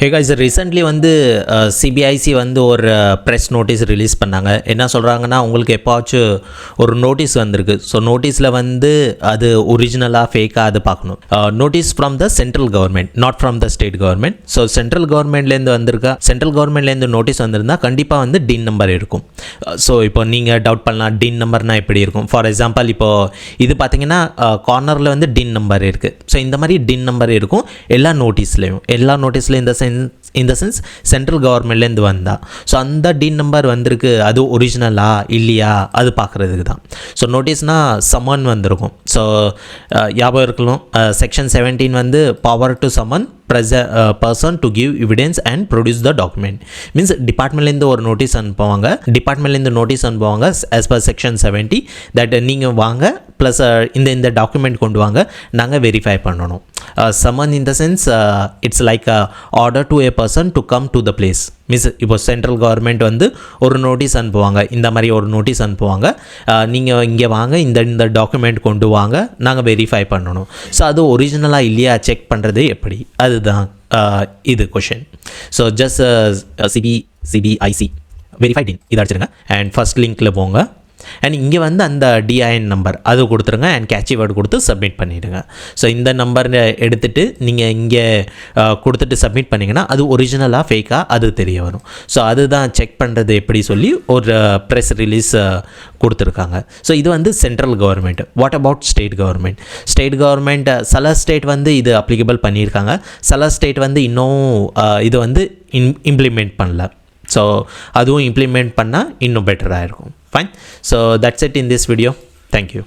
Hey guys, recently வந்து CBIC வந்து ஒரு ப்ரெஸ் நோட்டீஸ் ரிலீஸ் பண்ணாங்க. என்ன சொல்கிறாங்கன்னா, உங்களுக்கு எப்போச்சும் ஒரு நோட்டீஸ் வந்திருக்கு. ஸோ நோட்டீஸில் வந்து அது ஒரிஜினலாக ஃபேக்காக அது பார்க்கணும். Notice from the central government, not from the state government. So central கவர்மெண்ட்லேருந்து வந்திருக்கா, சென்ட்ரல் கவர்மெண்ட்லேருந்து நோட்டீஸ் வந்திருந்தால் கண்டிப்பாக வந்து டின் நம்பர் இருக்கும். ஸோ இப்போ நீங்கள் டவுட் பண்ணலாம், டின் நம்பர்னால் எப்படி இருக்கும். ஃபார் எக்ஸாம்பிள், இப்போது இது பார்த்தீங்கன்னா கார்னரில் வந்து டின் நம்பர் இருக்குது. ஸோ இந்த மாதிரி டின் நம்பர் இருக்கும் எல்லா நோட்டீஸ்லேயும். இந்த சென்ஸ் சென்ட்ரல் கவர்மெண்ட்லேருந்து வந்தால், ஸோ அந்த டின் நம்பர் வந்திருக்கு, அது ஒரிஜினலா இல்லையா அது பார்க்குறதுக்கு தான். ஸோ நோட்டீஸ்னால் சம்மன் வந்திருக்கும். ஸோ ஞாபகம் இருக்கணும், செக்ஷன் 17 வந்து power to summon person to give evidence and produce the document. Means டிபார்ட்மெண்ட்லேருந்து ஒரு நோட்டீஸ் அனுப்புவாங்க, as per section 70 தட் நீங்கள் வாங்க ப்ளஸ் இந்த டாக்குமெண்ட் கொண்டு வாங்க, நாங்கள் வெரிஃபை பண்ணணும். Summon in the sense it's like order to a person to come to the place. Means இப்போ சென்ட்ரல் கவர்மெண்ட் வந்து ஒரு நோட்டீஸ் அனுப்புவாங்க, இந்த மாதிரி ஒரு நோட்டீஸ் அனுப்புவாங்க, நீங்கள் இங்கே வாங்க, இந்த டாக்குமெண்ட் கொண்டு வாங்க, நாங்கள் வெரிஃபை பண்ணணும். ஸோ அது ஒரிஜினலாக இல்லையா செக் பண்ணுறது எப்படி, அதுதான் இது question. So just CBIC verified in இதை அடிச்சிருங்க அண்ட் ஃபஸ்ட் லிங்க்கில் போங்க. அண்ட் இங்கே வந்து அந்த டிஐஎன் நம்பர் அது கொடுத்துருங்க அண்ட் கேட்சி வேர்டு கொடுத்து சப்மிட் பண்ணிவிடுங்க. ஸோ இந்த நம்பர் எடுத்துகிட்டு நீங்கள் இங்கே கொடுத்துட்டு சப்மிட் பண்ணிங்கன்னா அது ஒரிஜினலாக ஃபேக்காக அது தெரிய வரும். ஸோ அதுதான் செக் பண்ணுறது எப்படி சொல்லி ஒரு ப்ரெஸ் ரிலீஸ் கொடுத்துருக்காங்க. ஸோ இது வந்து central government. What about state government? சில ஸ்டேட் வந்து இது அப்ளிகபிள் பண்ணியிருக்காங்க, சில ஸ்டேட் வந்து இன்னும் இது வந்து இம்ப்ளிமெண்ட் பண்ணல. ஸோ அதுவும் இம்ப்ளிமெண்ட் பண்ணால் இன்னும் பெட்டராக இருக்கும். Fine. So that's it in this video. Thank you.